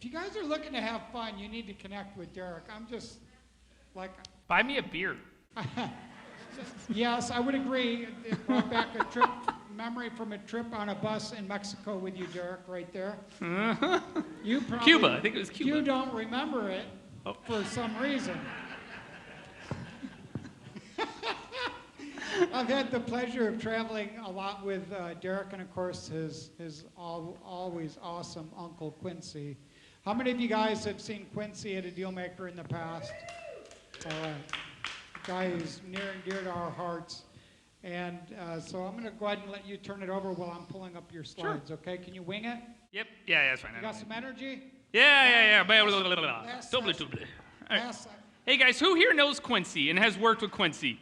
If you guys are looking to have fun, you need to connect with Derreck. I'm just like... Buy me a beer. Yes, I would agree. It brought back a trip, memory from a trip on a bus in Mexico with you, Derreck, right there. You probably, Cuba, I think it was Cuba. You don't remember it for some reason. I've had the pleasure of traveling a lot with Derreck and, of course, his always awesome Uncle Quincy. How many of you guys have seen Quincy at a Deal Maker in the past? All right. The guy who's near and dear to our hearts. And so I'm going to go ahead and let you turn it over while I'm pulling up your slides, okay? Can you wing it? Yep. Yeah, that's fine. You got some energy? Yeah. Last Double. session. All right. Last session. Hey, guys, who here knows Quincy and has worked with Quincy?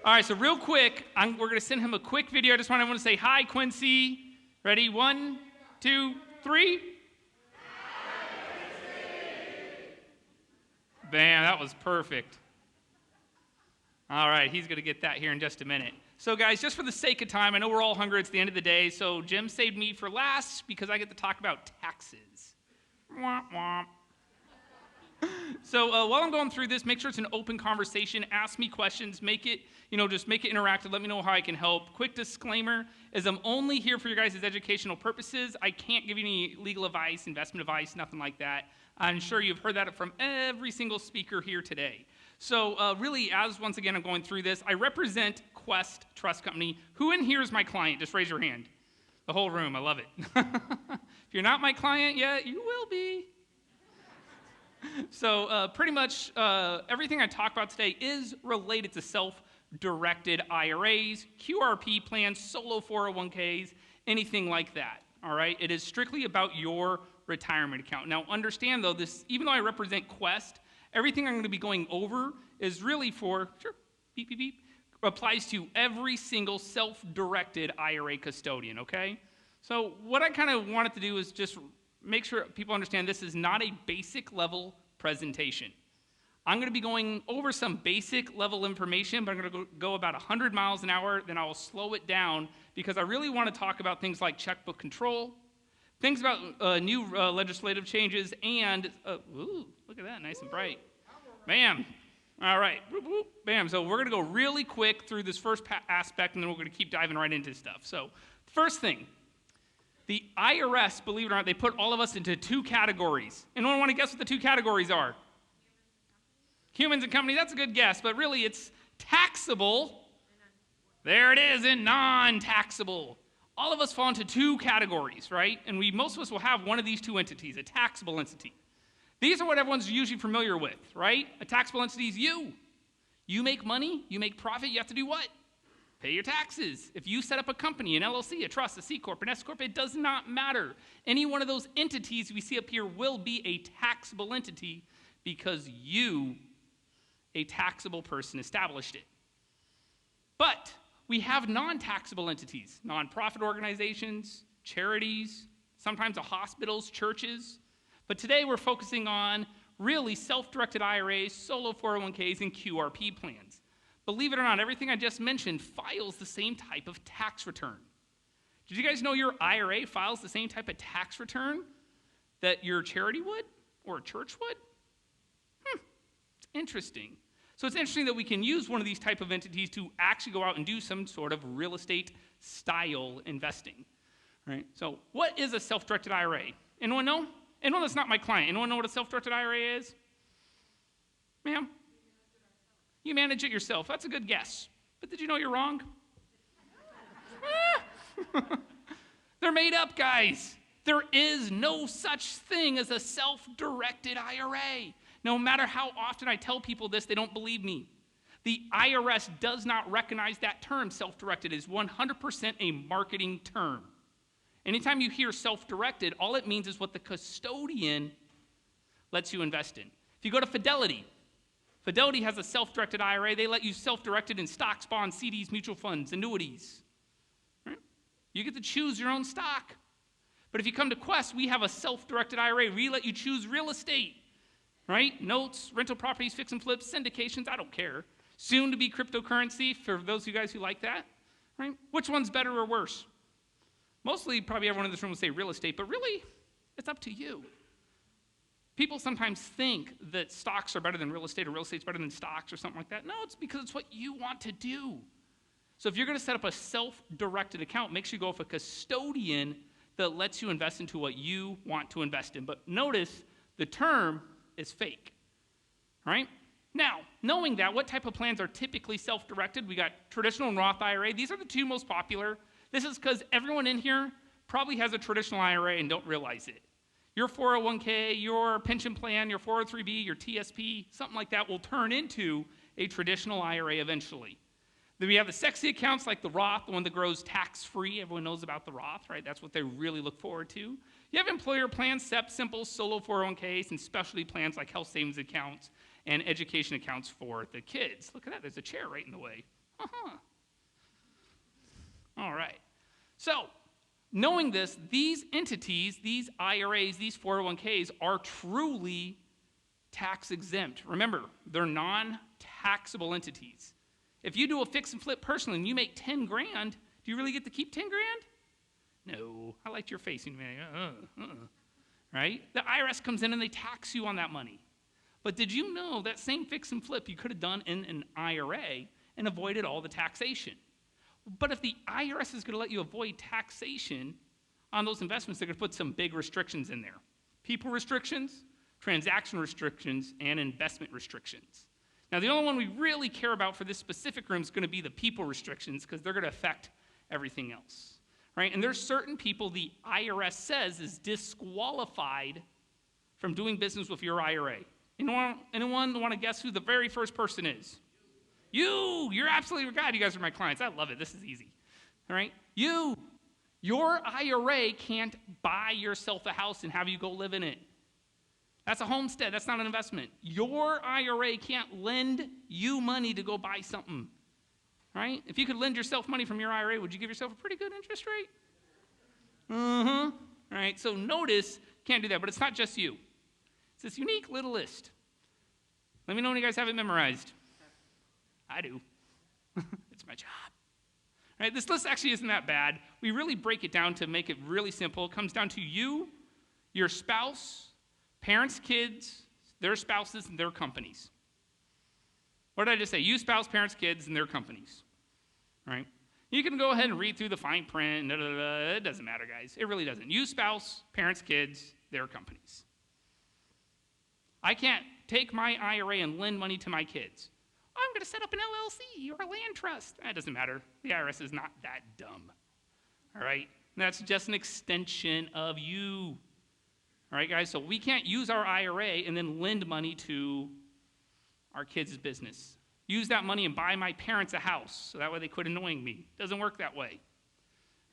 All right, so real quick, we're going to send him a quick video. I just want everyone to say, hi, Quincy. Ready? 1, 2, 3. Bam, that was perfect. All right, he's going to get that here in just a minute. So, guys, just for the sake of time, I know we're all hungry. It's the end of the day, so Jim saved me for last because I get to talk about taxes. Womp womp. So while I'm going through this, make sure it's an open conversation. Ask me questions. Make it, just make it interactive. Let me know how I can help. Quick disclaimer is I'm only here for your guys' educational purposes. I can't give you any legal advice, investment advice, nothing like that. I'm sure you've heard that from every single speaker here today. So really, once again I'm going through this, I represent Quest Trust Company. Who in here is my client? Just raise your hand. The whole room. I love it. If you're not my client yet, you will be. So pretty much everything I talk about today is related to self-directed IRAs, QRP plans, solo 401ks, anything like that, all right? It is strictly about your retirement account. Now understand though, even though I represent Quest, everything I'm going to be going over is really beep, beep, beep, applies to every single self-directed IRA custodian, okay? So what I kind of wanted to do is just make sure people understand this is not a basic level presentation. I'm going to be going over some basic level information, but I'm going to go about 100 miles an hour, then I will slow it down because I really want to talk about things like checkbook control, things about new legislative changes, and, ooh, look at that, nice and bright. Bam. All right, whoop, whoop, bam. So we're going to go really quick through this first aspect, and then we're going to keep diving right into stuff. So first thing, the IRS, believe it or not, they put all of us into 2 categories. Anyone want to guess what the 2 categories are? Humans and companies, that's a good guess, but really it's taxable. There it is, and non-taxable. All of us fall into 2 categories, right? And most of us will have one of these 2 entities, a taxable entity. These are what everyone's usually familiar with, right? A taxable entity is you. You make money, you make profit, you have to do what? Pay your taxes. If you set up a company, an LLC, a trust, a C Corp, an S Corp, it does not matter. Any one of those entities we see up here will be a taxable entity because you, a taxable person, established it. But we have non-taxable entities, nonprofit organizations, charities, sometimes hospitals, churches. But today we're focusing on really self-directed IRAs, solo 401ks, and QRP plans. Believe it or not, everything I just mentioned files the same type of tax return. Did you guys know your IRA files the same type of tax return that your charity would or a church would? It's interesting. So it's interesting that we can use one of these type of entities to actually go out and do some sort of real estate style investing. Right? So what is a self-directed IRA? Anyone know? Anyone that's not my client? Anyone know what a self-directed IRA is? Ma'am? You manage it yourself. That's a good guess. But did you know you're wrong? They're made up, guys. There is no such thing as a self-directed IRA. No matter how often I tell people this, they don't believe me. The IRS does not recognize that term, self-directed. It is 100% a marketing term. Anytime you hear self-directed, all it means is what the custodian lets you invest in. If you go to Fidelity, Fidelity has a self-directed IRA. They let you self-directed in stocks, bonds, CDs, mutual funds, annuities. Right? You get to choose your own stock. But if you come to Quest, we have a self-directed IRA. We let you choose real estate, right? Notes, rental properties, fix and flips, syndications, I don't care. Soon to be cryptocurrency for those of you guys who like that, right? Which one's better or worse? Mostly, probably everyone in this room will say real estate, but really, it's up to you. People sometimes think that stocks are better than real estate or real estate's better than stocks or something like that. No, it's because it's what you want to do. So if you're going to set up a self-directed account, make sure you go with a custodian that lets you invest into what you want to invest in. But notice the term is fake, all right? Now, knowing that, what type of plans are typically self-directed? We got traditional and Roth IRA. These are the two most popular. This is because everyone in here probably has a traditional IRA and don't realize it. Your 401k, your pension plan, your 403b, your TSP, something like that will turn into a traditional IRA eventually. Then we have the sexy accounts like the Roth, the one that grows tax-free. Everyone knows about the Roth, right? That's what they really look forward to. You have employer plans, SEP, simple, solo 401ks, and specialty plans like health savings accounts and education accounts for the kids. Look at that. There's a chair right in the way. All right. So, knowing this, these entities, these IRAs, these 401ks are truly tax exempt. Remember, they're non-taxable entities. If you do a fix and flip personally and you make 10 grand, do you really get to keep 10 grand? No. I liked your face. Right? The IRS comes in and they tax you on that money. But did you know that same fix and flip you could have done in an IRA and avoided all the taxation? But if the IRS is going to let you avoid taxation on those investments, they're going to put some big restrictions in there. People restrictions, transaction restrictions, and investment restrictions. Now, the only one we really care about for this specific room is going to be the people restrictions because they're going to affect everything else, right? And there's certain people the IRS says is disqualified from doing business with your IRA. Anyone want to guess who the very first person is? You're absolutely right. You guys are my clients. I love it. This is easy. All right? Your IRA can't buy yourself a house and have you go live in it. That's a homestead. That's not an investment. Your IRA can't lend you money to go buy something. Right? If you could lend yourself money from your IRA, would you give yourself a pretty good interest rate? All right? So notice, can't do that. But it's not just you. It's this unique little list. Let me know when you guys have it memorized. I do. It's my job. Right? This list actually isn't that bad. We really break it down to make it really simple. It comes down to you, your spouse, parents, kids, their spouses, and their companies. What did I just say? You, spouse, parents, kids, and their companies. Right? You can go ahead and read through the fine print. It doesn't matter, guys. It really doesn't. You, spouse, parents, kids, their companies. I can't take my IRA and lend money to my kids. I'm going to set up an LLC or a land trust. That doesn't matter. The IRS is not that dumb. All right? That's just an extension of you. All right, guys? So we can't use our IRA and then lend money to our kids' business. Use that money and buy my parents a house so that way they quit annoying me. Doesn't work that way.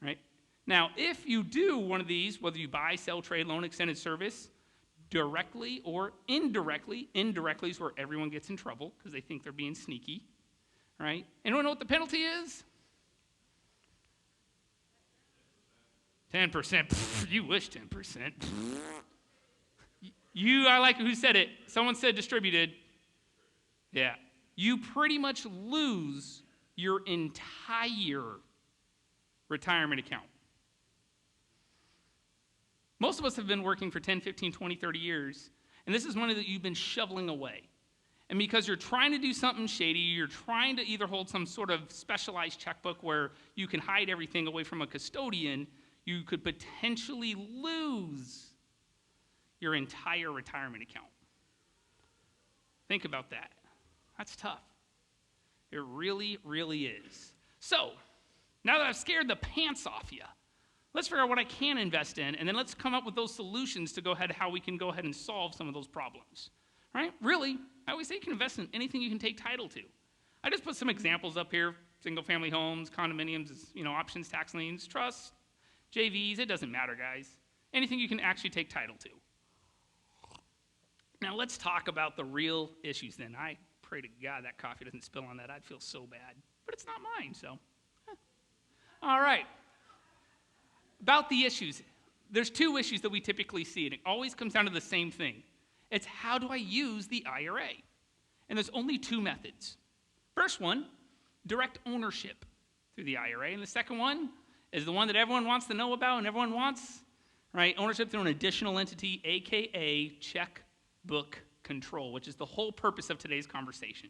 All right? Now, if you do one of these, whether you buy, sell, trade, loan, extended service, directly or indirectly. Indirectly is where everyone gets in trouble because they think they're being sneaky, right? Anyone know what the penalty is? 10%. Pfft, you wish 10%. I like who said it. Someone said distributed. Yeah. You pretty much lose your entire retirement account. Most of us have been working for 10, 15, 20, 30 years, and this is money that you've been shoveling away. And because you're trying to do something shady, you're trying to either hold some sort of specialized checkbook where you can hide everything away from a custodian, you could potentially lose your entire retirement account. Think about that. That's tough. It really, really is. So, now that I've scared the pants off you, let's figure out what I can invest in, and then let's come up with those solutions to go ahead, how we can go ahead and solve some of those problems. Right? Really, I always say you can invest in anything you can take title to. I just put some examples up here: single-family homes, condominiums, options, tax liens, trusts, JVs. It doesn't matter, guys. Anything you can actually take title to. Now let's talk about the real issues. Then I pray to God that coffee doesn't spill on that. I'd feel so bad, but it's not mine, so. All right. About the issues, there's two issues that we typically see, and it always comes down to the same thing. It's how do I use the IRA? And there's only two methods. First one, direct ownership through the IRA, and the second one is the one that everyone wants to know about and everyone wants, right? Ownership through an additional entity, aka check, checkbook control, which is the whole purpose of today's conversation.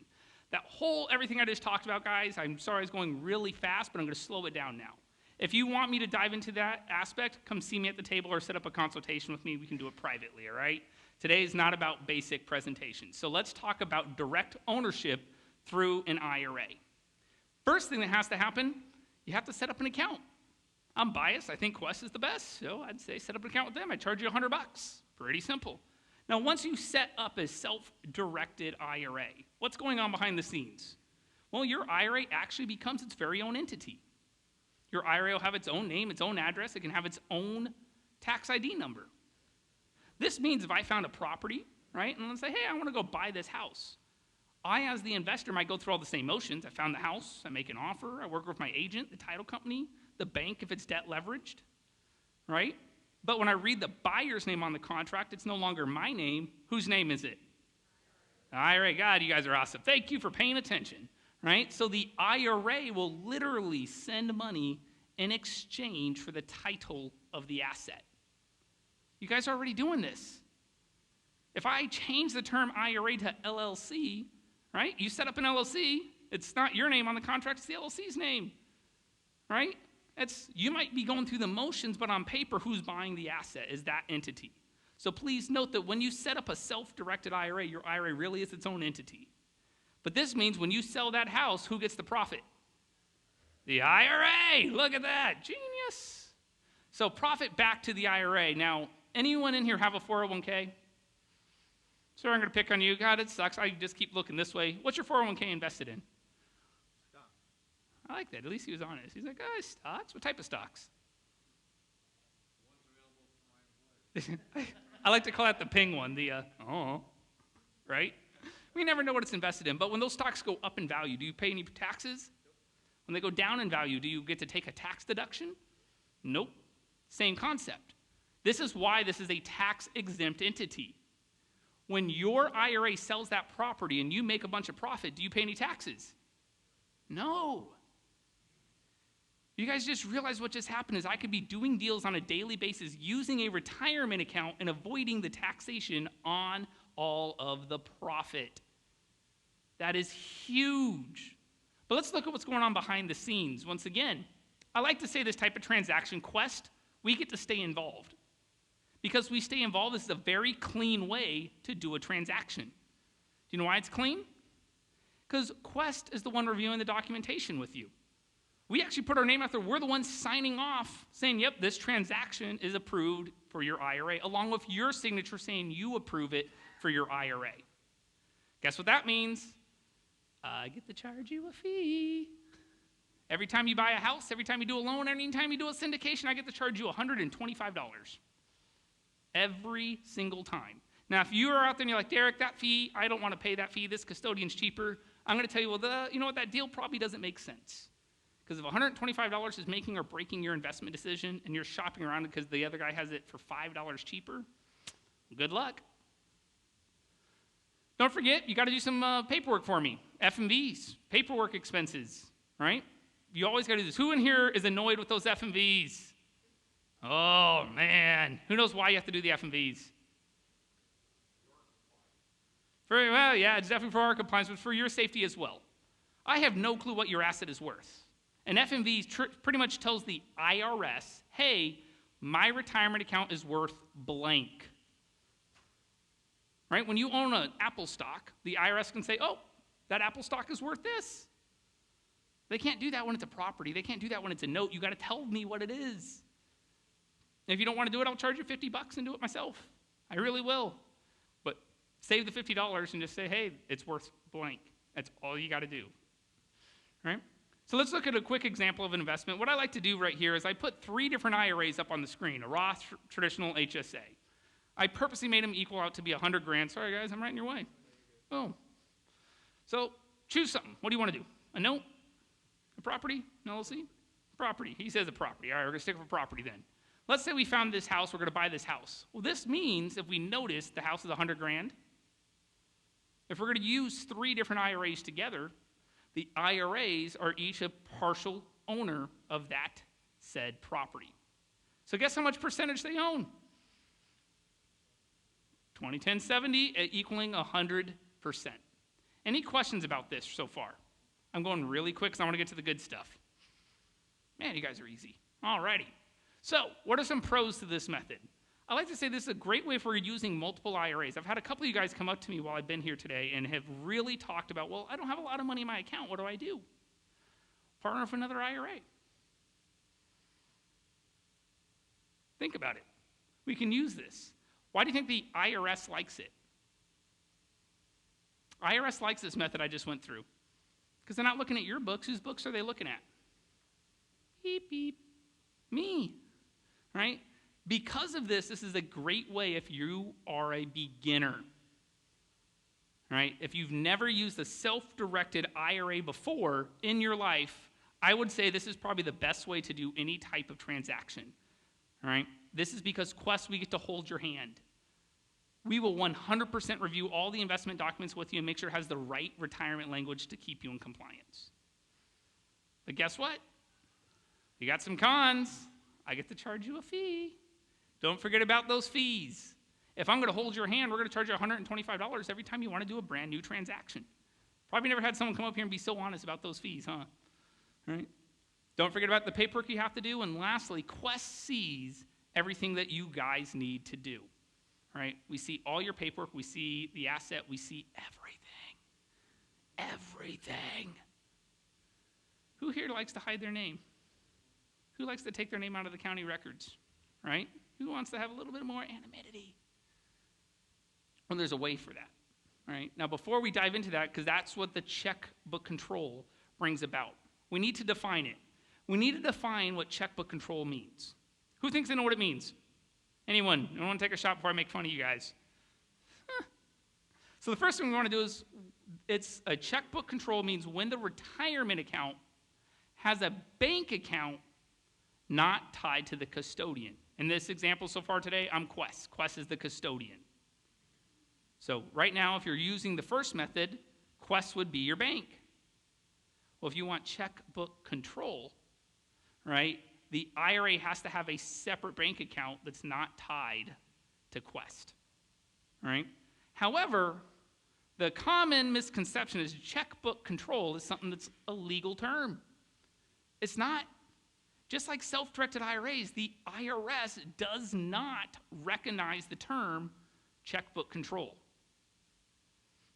Everything I just talked about, guys, I'm sorry I was going really fast, but I'm going to slow it down now. If you want me to dive into that aspect, come see me at the table or set up a consultation with me. We can do it privately, all right? Today is not about basic presentations. So let's talk about direct ownership through an IRA. First thing that has to happen, you have to set up an account. I'm biased. I think Quest is the best, so I'd say set up an account with them. I charge you $100. Pretty simple. Now, once you set up a self-directed IRA, what's going on behind the scenes? Well, your IRA actually becomes its very own entity. Your IRA will have its own name, its own address. It can have its own tax ID number. This means if I found a property, right, and let's say, hey, I want to go buy this house. I, as the investor, might go through all the same motions. I found the house. I make an offer. I work with my agent, the title company, the bank if it's debt leveraged, right? But when I read the buyer's name on the contract, it's no longer my name. Whose name is it? IRA. God, you guys are awesome. Thank you for paying attention, right? So the IRA will literally send money in exchange for the title of the asset. You guys are already doing this. If I change the term IRA to LLC, right? You set up an LLC. It's not your name on the contract. It's the LLC's name, right? You might be going through the motions, but on paper, who's buying the asset is that entity. So please note that when you set up a self-directed IRA, your IRA really is its own entity. But this means when you sell that house, who gets the profit? The IRA. Look at that. Genius. So profit back to the IRA. Now, anyone in here have a 401k? So I'm going to pick on you. God, it sucks. I just keep looking this way. What's your 401k invested in? I like that. At least he was honest. He's like, stocks? What type of stocks? I like to call that the ping one, right? We never know what it's invested in. But when those stocks go up in value, do you pay any taxes? When they go down in value, do you get to take a tax deduction? Nope. Same concept. This is why this is a tax-exempt entity. When your IRA sells that property and you make a bunch of profit, do you pay any taxes? No. You guys just realize what just happened is I could be doing deals on a daily basis using a retirement account and avoiding the taxation on all of the profit. That is huge. But let's look at what's going on behind the scenes. Once again, I like to say this type of transaction, Quest, we get to stay involved. Because we stay involved, this is a very clean way to do a transaction. Do you know why it's clean? Because Quest is the one reviewing the documentation with you. We actually put our name out there. We're the ones signing off, saying, yep, this transaction is approved for your IRA, along with your signature saying you approve it for your IRA. Guess what that means? I get to charge you a fee. Every time you buy a house, every time you do a loan, any time you do a syndication, I get to charge you $125. Every single time. Now, if you are out there and you're like, Derek, that fee, I don't want to pay that fee. This custodian's cheaper. I'm going to tell you, well, you know what? That deal probably doesn't make sense. Because if $125 is making or breaking your investment decision and you're shopping around because the other guy has it for $5 cheaper, good luck. Don't forget, you got to do some paperwork for me. F&Vs, paperwork expenses, right? You always got to do this. Who in here is annoyed with those F&Vs? Oh, man. Who knows why you have to do the F&Vs? Very well, yeah, it's definitely for our compliance, but for your safety as well. I have no clue what your asset is worth. And F&V pretty much tells the IRS, hey, my retirement account is worth blank. Right? When you own an Apple stock, the IRS can say, oh, that Apple stock is worth this. They can't do that when it's a property. They can't do that when it's a note. You got to tell me what it is. And if you don't want to do it, I'll charge you $50 and do it myself. I really will. But save the $50 and just say, hey, it's worth blank. That's all you got to do. Right? So let's look at a quick example of an investment. What I like to do right here is I put 3 different IRAs up on the screen, a Roth, traditional, HSA. I purposely made them equal out to be 100 grand. Sorry, guys, I'm right in your way. Boom. So choose something. What do you want to do? A note? A property? An LLC? Property. He says a property. All right, we're going to stick with property then. Let's say we found this house. We're going to buy this house. Well, this means if we notice the house is 100 grand, if we're going to use 3 different IRAs together, the IRAs are each a partial owner of that said property. So guess how much percentage they own? 2010-70 equaling 100%. Any questions about this so far? I'm going really quick because I want to get to the good stuff. Man, you guys are easy. Alrighty. So, what are some pros to this method? I like to say this is a great way for using multiple IRAs. I've had a couple of you guys come up to me while I've been here today and have really talked about, well, I don't have a lot of money in my account. What do I do? Partner with another IRA. Think about it. We can use this. Why do you think the IRS likes it? IRS likes this method I just went through because they're not looking at your books. Whose books are they looking at? Beep, beep. Me, right? Because of this, this is a great way if you are a beginner, right? If you've never used a self-directed IRA before in your life, I would say this is probably the best way to do any type of transaction, all right? This is because Quest, we get to hold your hand. We will 100% review all the investment documents with you and make sure it has the right retirement language to keep you in compliance. But guess what? You got some cons. I get to charge you a fee. Don't forget about those fees. If I'm going to hold your hand, we're going to charge you $125 every time you want to do a brand new transaction. Probably never had someone come up here and be so honest about those fees, huh? Right? Don't forget about the paperwork you have to do. And lastly, Quest sees everything that you guys need to do. Right? We see all your paperwork. We see the asset. We see everything. Everything. Who here likes to hide their name? Who likes to take their name out of the county records? Right? Who wants to have a little bit more anonymity? Well, there's a way for that. Right? Now, before we dive into that, because that's what the checkbook control brings about, we need to define it. We need to define what checkbook control means. Who thinks they know what it means? Anyone? I don't want to take a shot before I make fun of you guys. So the first thing we want to do is, it's a checkbook control means when the retirement account has a bank account not tied to the custodian. In this example so far today, I'm Quest. Quest is the custodian. So right now, if you're using the first method, Quest would be your bank. Well, if you want checkbook control, right, the IRA has to have a separate bank account that's not tied to Quest, right? However, the common misconception is checkbook control is something that's a legal term. It's not. Just like self-directed IRAs, the IRS does not recognize the term checkbook control.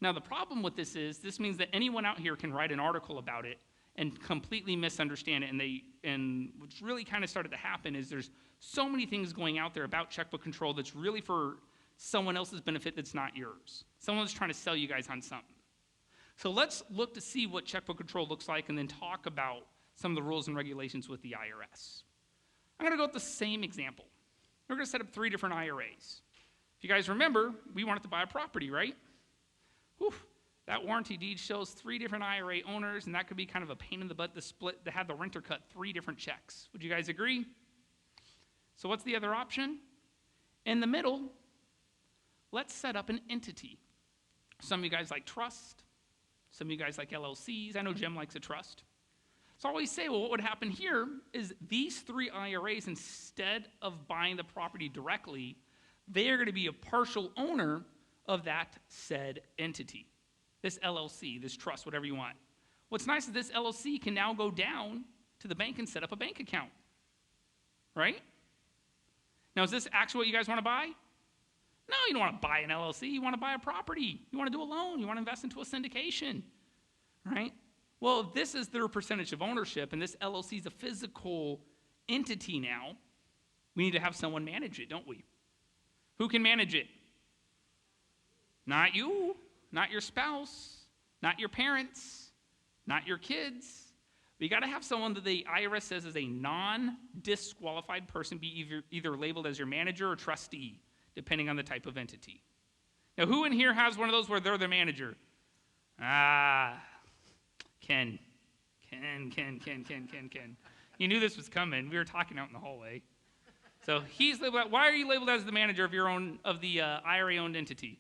Now, the problem with this is this means that anyone out here can write an article about it and completely misunderstand it. And what's really kind of started to happen is there's so many things going out there about checkbook control that's really for someone else's benefit that's not yours. Someone's trying to sell you guys on something. So let's look to see what checkbook control looks like and then talk about some of the rules and regulations with the IRS. I'm going to go with the same example. We're going to set up 3 different IRAs. If you guys remember, we wanted to buy a property, right? Whew. That warranty deed shows 3 different IRA owners, and that could be kind of a pain in the butt to split, to have the renter cut 3 different checks. Would you guys agree? So what's the other option? In the middle, let's set up an entity. Some of you guys like trust. Some of you guys like LLCs. I know Jim likes a trust. So I always say, well, what would happen here is these 3 IRAs, instead of buying the property directly, they are going to be a partial owner of that said entity. This LLC, this trust, whatever you want. What's nice is this LLC can now go down to the bank and set up a bank account, right? Now, is this actually what you guys want to buy? No, you don't want to buy an LLC. You want to buy a property. You want to do a loan. You want to invest into a syndication, right? Well, if this is their percentage of ownership and this LLC is a physical entity now, we need to have someone manage it, don't we? Who can manage it? Not you, not your spouse, not your parents, not your kids. We got to have someone that the IRS says is a non-disqualified person, be either labeled as your manager or trustee, depending on the type of entity. Now, who in here has one of those where they're the manager? Ken. You knew this was coming. We were talking out in the hallway. So he's labeled. Why are you labeled as the manager of the IRA-owned entity?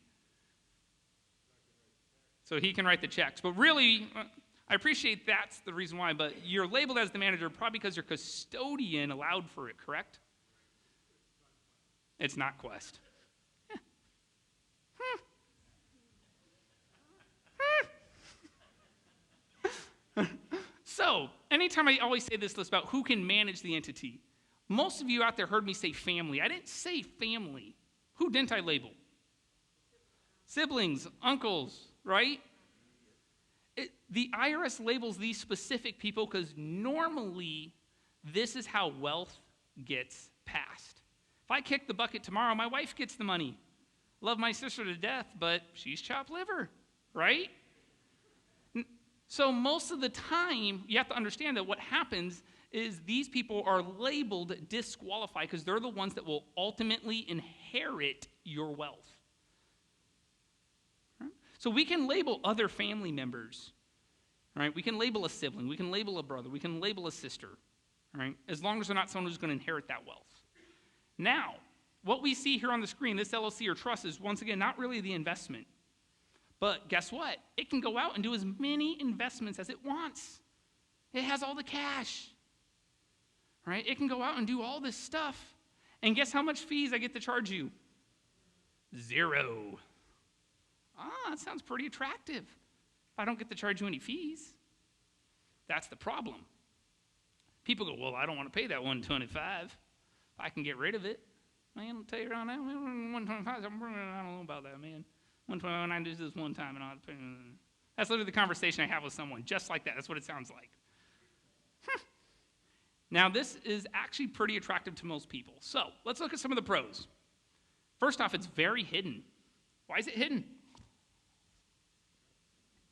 So he can write the checks. But really, I appreciate that's the reason why, but you're labeled as the manager probably because your custodian allowed for it, correct? It's not Quest. anytime I always say this list about who can manage the entity, most of you out there heard me say family. I didn't say family. Who didn't I label? Siblings, uncles, right? The IRS labels these specific people because normally this is how wealth gets passed. If I kick the bucket tomorrow, my wife gets the money. Love my sister to death, but she's chopped liver, right? So most of the time, you have to understand that what happens is these people are labeled disqualified because they're the ones that will ultimately inherit your wealth. Right? So we can label other family members, right? We can label a sibling, we can label a brother, we can label a sister, right? As long as they're not someone who's going to inherit that wealth. Now, what we see here on the screen, this LLC or trust, is once again not really the investment. But guess what? It can go out and do as many investments as it wants. It has all the cash, right? It can go out and do all this stuff. And guess how much fees I get to charge you? 0. That sounds pretty attractive. If I don't get to charge you any fees, that's the problem. People go, well, I don't want to pay that $125. If I can get rid of it, man, I'll tell you right now, $125, I don't know about that, man. $125, I do this one time, and I'll pay. That's literally the conversation I have with someone, just like that. That's what it sounds like. Now, this is actually pretty attractive to most people. So let's look at some of the pros. First off, it's very hidden. Why is it hidden?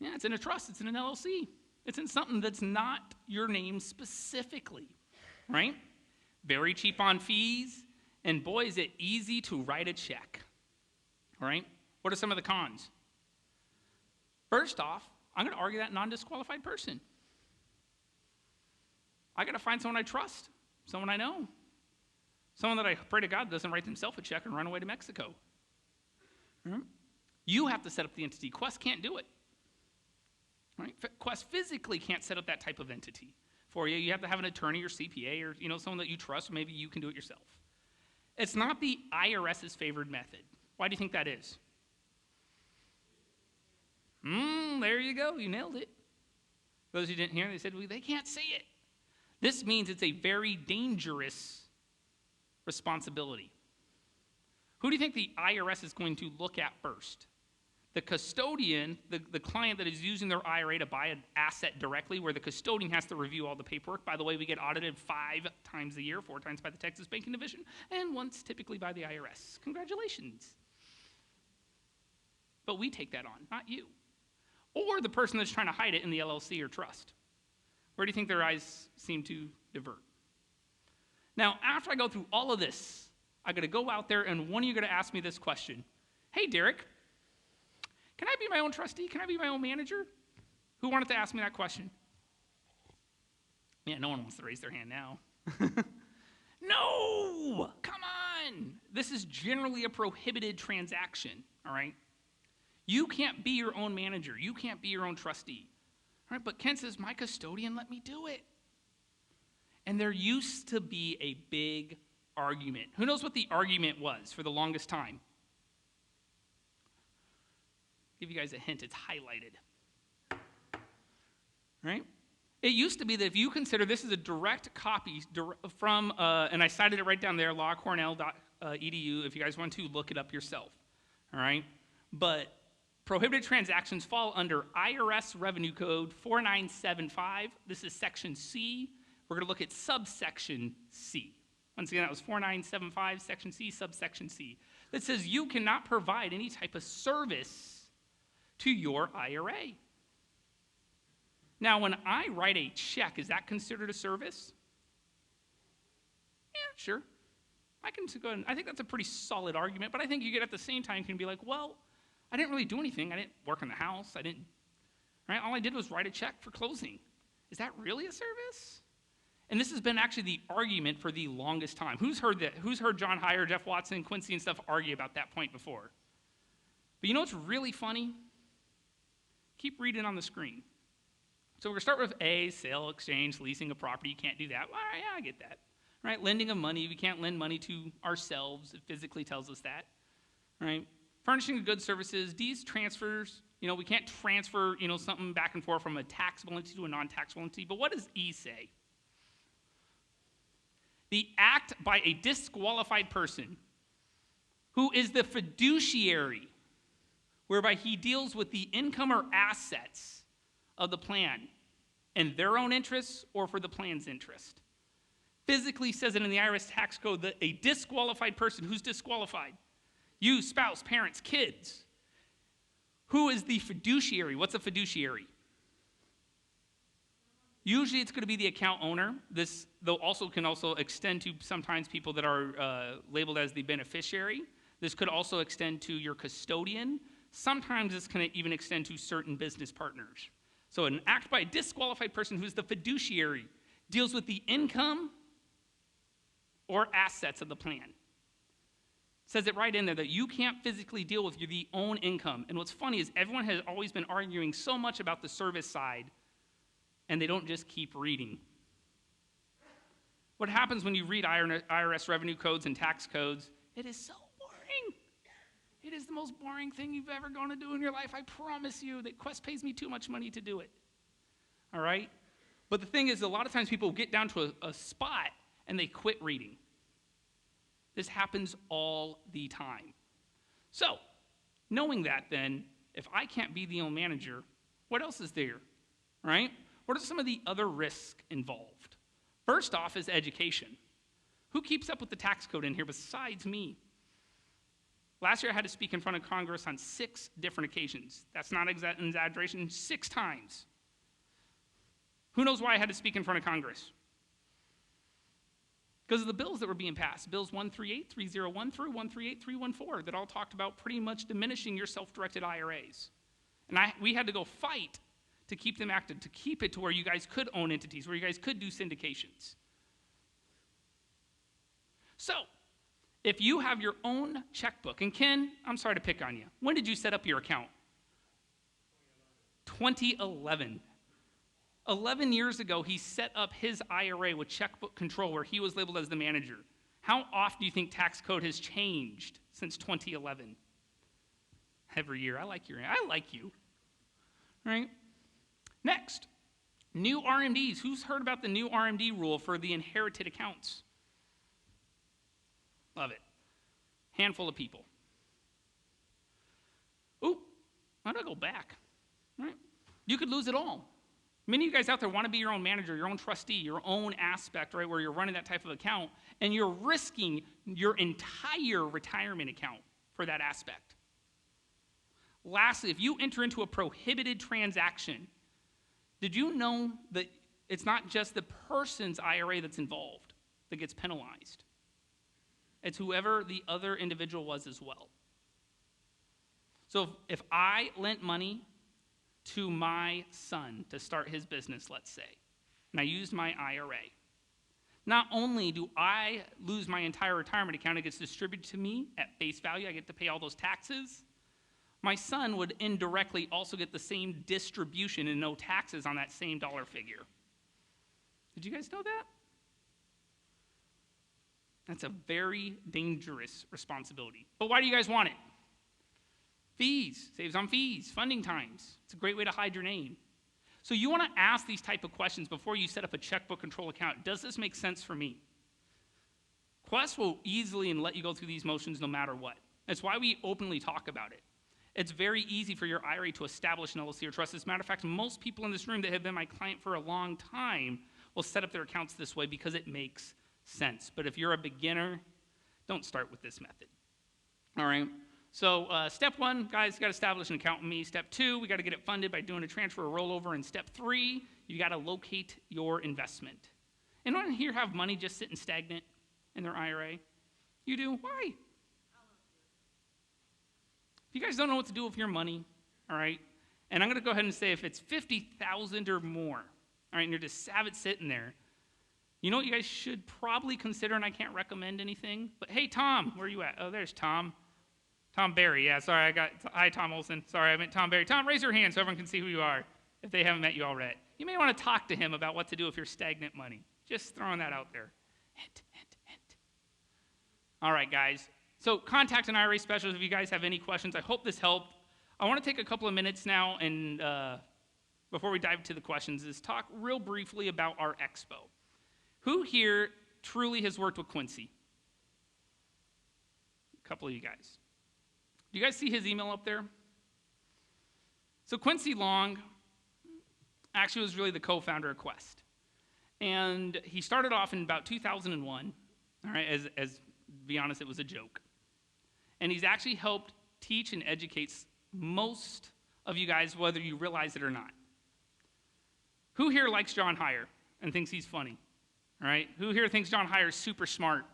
Yeah, it's in a trust. It's in an LLC. It's in something that's not your name specifically, right? Very cheap on fees, and boy, is it easy to write a check, right? What are some of the cons? First off, I'm going to argue that non-disqualified person. I got to find someone I trust, someone I know, someone that I pray to God doesn't write themselves a check and run away to Mexico. Right? You have to set up the entity. Quest can't do it. Right? Quest physically can't set up that type of entity for you. You have to have an attorney or CPA or someone that you trust. Or maybe you can do it yourself. It's not the IRS's favored method. Why do you think that is? There you go. You nailed it. Those who didn't hear, they said, well, they can't see it. This means it's a very dangerous responsibility. Who do you think the IRS is going to look at first? The custodian, the client that is using their IRA to buy an asset directly, where the custodian has to review all the paperwork. By the way, we get audited 5 times a year, 4 times by the Texas Banking Division, and once typically by the IRS. Congratulations. But we take that on, not you. Or the person that's trying to hide it in the LLC or trust. Where do you think their eyes seem to divert? Now, after I go through all of this, I got to go out there and one of you are going to ask me this question. Hey, Derek, can I be my own trustee? Can I be my own manager? Who wanted to ask me that question? Yeah, no one wants to raise their hand now. No! Come on! This is generally a prohibited transaction, all right? You can't be your own manager. You can't be your own trustee. All right, but Ken says, my custodian let me do it. And there used to be a big argument. Who knows what the argument was for the longest time? Give you guys a hint, it's highlighted. Right? It used to be that if you consider this is a direct copy from, and I cited it right down there, lawcornell.edu, if you guys want to look it up yourself. All right? But prohibited transactions fall under IRS Revenue Code 4975. This is Section C. We're going to look at subsection C. Once again, that was 4975, Section C, subsection C. That says you cannot provide any type of service to your IRA. Now, when I write a check, is that considered a service? Yeah, sure. I can go ahead. I think that's a pretty solid argument, but I think you get at the same time, you can be like, well, I didn't really do anything. I didn't work in the house. Right? All I did was write a check for closing. Is that really a service? And this has been actually the argument for the longest time. Who's heard that? Who's heard John Heyer, Jeff Watson, Quincy and stuff argue about that point before? But you know what's really funny? Keep reading on the screen. So we're going to start with A, sale, exchange, leasing a property. You can't do that. Well, yeah, I get that. Right? Lending of money. We can't lend money to ourselves. It physically tells us that. Right? Furnishing of goods, services. These transfers We can't transfer, something back and forth from a taxable entity to a non-taxable entity. But what does E say? The act by a disqualified person who is the fiduciary, whereby he deals with the income or assets of the plan in their own interests or for the plan's interest. Physically says it in the IRS tax code that a disqualified person, who's disqualified? You, spouse, parents, kids. Who is the fiduciary? What's a fiduciary? Usually it's going to be the account owner. This can also extend to sometimes people that are labeled as the beneficiary. This could also extend to your custodian. Sometimes this can even extend to certain business partners. So an act by a disqualified person who's the fiduciary deals with the income or assets of the plan. Says it right in there that you can't physically deal with the own income. And what's funny is everyone has always been arguing so much about the service side, and they don't just keep reading. What happens when you read IRS revenue codes and tax codes? It is so boring. It is the most boring thing you've ever going to do in your life. I promise you that Quest pays me too much money to do it. All right? But the thing is, a lot of times people get down to a spot and they quit reading. This happens all the time. So, knowing that then, if I can't be the own manager, what else is there, right? What are some of the other risks involved? First off is education. Who keeps up with the tax code in here besides me? Last year I had to speak in front of Congress on 6 different occasions. That's not an exaggeration, 6 times. Who knows why I had to speak in front of Congress? Because of the bills that were being passed, bills 138, 301 through 138, 314, that all talked about pretty much diminishing your self-directed IRAs. And we had to go fight to keep them active, to keep it to where you guys could own entities, where you guys could do syndications. So, if you have your own checkbook, and Ken, I'm sorry to pick on you. When did you set up your account? 2011. 11 years ago, he set up his IRA with checkbook control where he was labeled as the manager. How often do you think tax code has changed since 2011? Every year. I like you. All right? Next, new RMDs. Who's heard about the new RMD rule for the inherited accounts? Love it. Handful of people. Ooh, how do I go back? All right? You could lose it all. Many of you guys out there want to be your own manager, your own trustee, your own aspect, right, where you're running that type of account, and you're risking your entire retirement account for that aspect. Lastly, if you enter into a prohibited transaction, did you know that it's not just the person's IRA that's involved that gets penalized? It's whoever the other individual was as well. So if I lent money to my son to start his business, let's say, and I used my IRA, not only do I lose my entire retirement account, it gets distributed to me at face value, I get to pay all those taxes, my son would indirectly also get the same distribution and no taxes on that same dollar figure. Did you guys know that? That's a very dangerous responsibility. But why do you guys want it? Fees, saves on fees, funding times. It's a great way to hide your name. So you want to ask these type of questions before you set up a checkbook control account. Does this make sense for me? Quest will easily let you go through these motions no matter what. That's why we openly talk about it. It's very easy for your IRA to establish an LLC or trust. As a matter of fact, most people in this room that have been my client for a long time will set up their accounts this way because it makes sense. But if you're a beginner, don't start with this method. All right? So step 1, guys, you got to establish an account with me. Step 2, we got to get it funded by doing a transfer or rollover. And step 3, you got to locate your investment. Anyone here have money just sitting stagnant in their IRA? You do? Why? If you guys don't know what to do with your money, all right, and I'm going to go ahead and say if it's $50,000 or more, all right, and you're just have it sitting there, you know what you guys should probably consider, and I can't recommend anything, but hey, Tom, where are you at? Oh, there's Tom. Tom Barry, yeah, sorry, hi, Tom Olson. Sorry, I meant Tom Barry. Tom, raise your hand so everyone can see who you are if they haven't met you already. You may want to talk to him about what to do with your stagnant money. Just throwing that out there. Hint, hint, hint. All right, guys. So contact an IRA specialist if you guys have any questions. I hope this helped. I want to take a couple of minutes now and before we dive to the questions is talk real briefly about our Expo. Who here truly has worked with Quincy? A couple of you guys. Do you guys see his email up there? So Quincy Long actually was really the co-founder of Quest. And he started off in about 2001, all right, as to be honest, it was a joke. And he's actually helped teach and educate most of you guys, whether you realize it or not. Who here likes John Heyer and thinks he's funny? All right? Who here thinks John Heyer is super smart?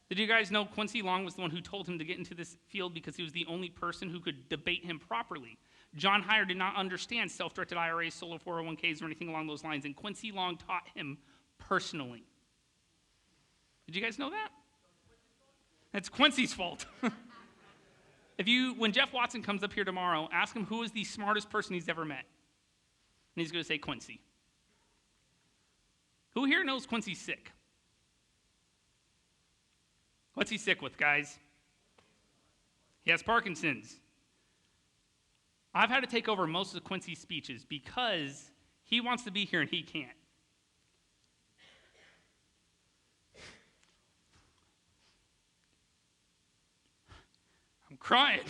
Did you guys know Quincy Long was the one who told him to get into this field because he was the only person who could debate him properly? John Heyer did not understand self-directed IRAs, solo 401ks, or anything along those lines, and Quincy Long taught him personally. Did you guys know that? It's Quincy's fault. When Jeff Watson comes up here tomorrow, ask him who is the smartest person he's ever met. And he's going to say Quincy. Who here knows Quincy's sick? What's he sick with, guys? He has Parkinson's. I've had to take over most of Quincy's speeches because he wants to be here and he can't. I'm crying.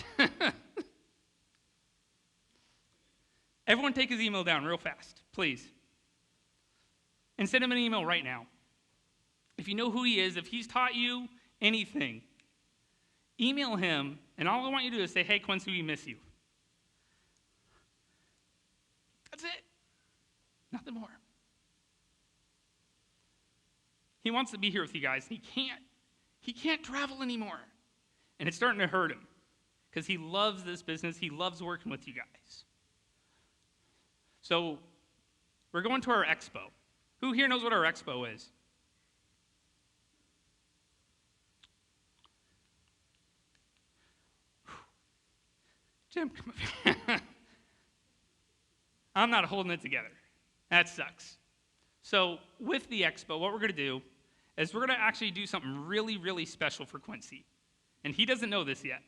Everyone take his email down real fast, please. And send him an email right now. If you know who he is, if he's taught you anything, email him, and all I want you to do is say, hey, Quincy, we miss you. That's it. Nothing more. He wants to be here with you guys, and he can't travel anymore. And it's starting to hurt him because he loves this business. He loves working with you guys. So we're going to our Expo. Who here knows what our Expo is? Jim, come up here. I'm not holding it together. That sucks. So with the Expo, what we're going to do is we're going to actually do something really, really special for Quincy. And he doesn't know this yet.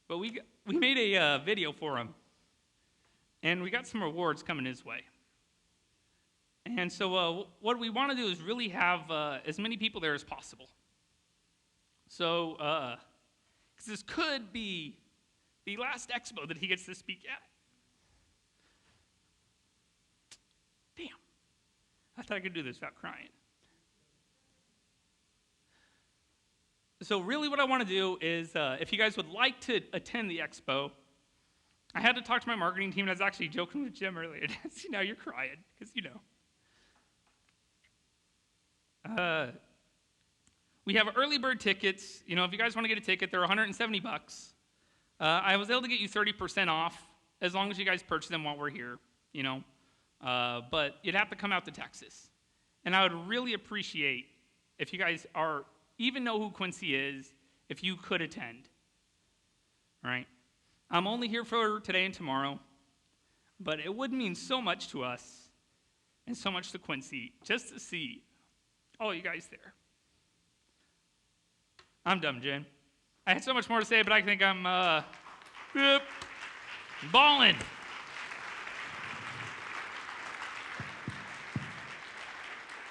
But we made a video for him. And we got some rewards coming his way. And so what we want to do is really have as many people there as possible. So, because this could be the last Expo that he gets to speak at. Damn. I thought I could do this without crying. So really what I want to do is, if you guys would like to attend the Expo, I had to talk to my marketing team, and I was actually joking with Jim earlier. See, now you're crying, because you know. We have early bird tickets. You know, if you guys want to get a ticket, they're $170. I was able to get you 30% off as long as you guys purchase them while we're here, you know. But you'd have to come out to Texas. And I would really appreciate if you guys even know who Quincy is, if you could attend. All right? I'm only here for today and tomorrow, but it would mean so much to us and so much to Quincy just to see all you guys there. I'm done, Jen. I had so much more to say, but I think I'm balling.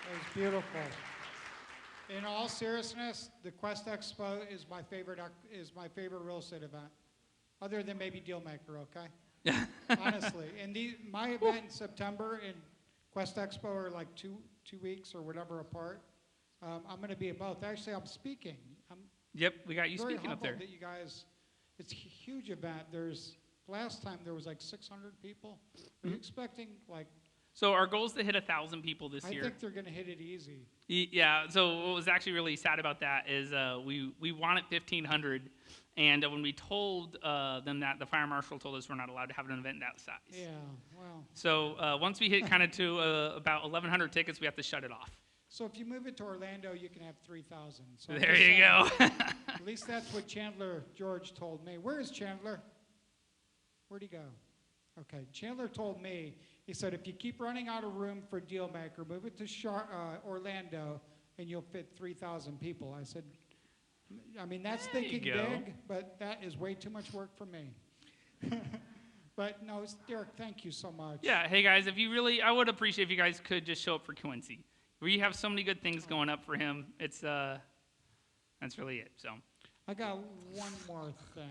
That was beautiful. In all seriousness, the Quest Expo is my favorite real estate event, other than maybe Deal Maker. Okay. Honestly, and my event in September and Quest Expo are like two weeks or whatever apart. I'm going to be at both. Actually, I'm speaking. Yep, we got you very speaking up there. That you guys, it's a huge event. Last time there was like 600 people. Are you expecting like? So our goal is to hit 1,000 people this year. I think they're going to hit it easy. Yeah. So what was actually really sad about that is we wanted 1,500, and when we told them that, the fire marshal told us we're not allowed to have an event that size. Yeah. Well. So once we hit kind of to about 1,100 tickets, we have to shut it off. So if you move it to Orlando, you can have 3,000. So there you go. At least that's what Chandler George told me. Where is Chandler? Where'd he go? Okay, Chandler told me, he said, if you keep running out of room for Deal Maker, move it to Orlando, and you'll fit 3,000 people. I said, I mean, that's There you thinking go. big, but that is way too much work for me. But no, Derreck, thank you so much. Yeah, hey guys, if you really, I would appreciate if you guys could just show up for Quincy. We have so many good things going up for him. It's, that's really it, so. I got one more thing.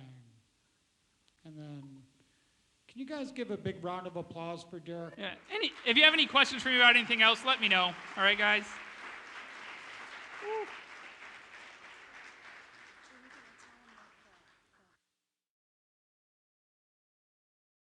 And then, can you guys give a big round of applause for Derreck? Yeah, if you have any questions for me about anything else, let me know. All right, guys? Woo.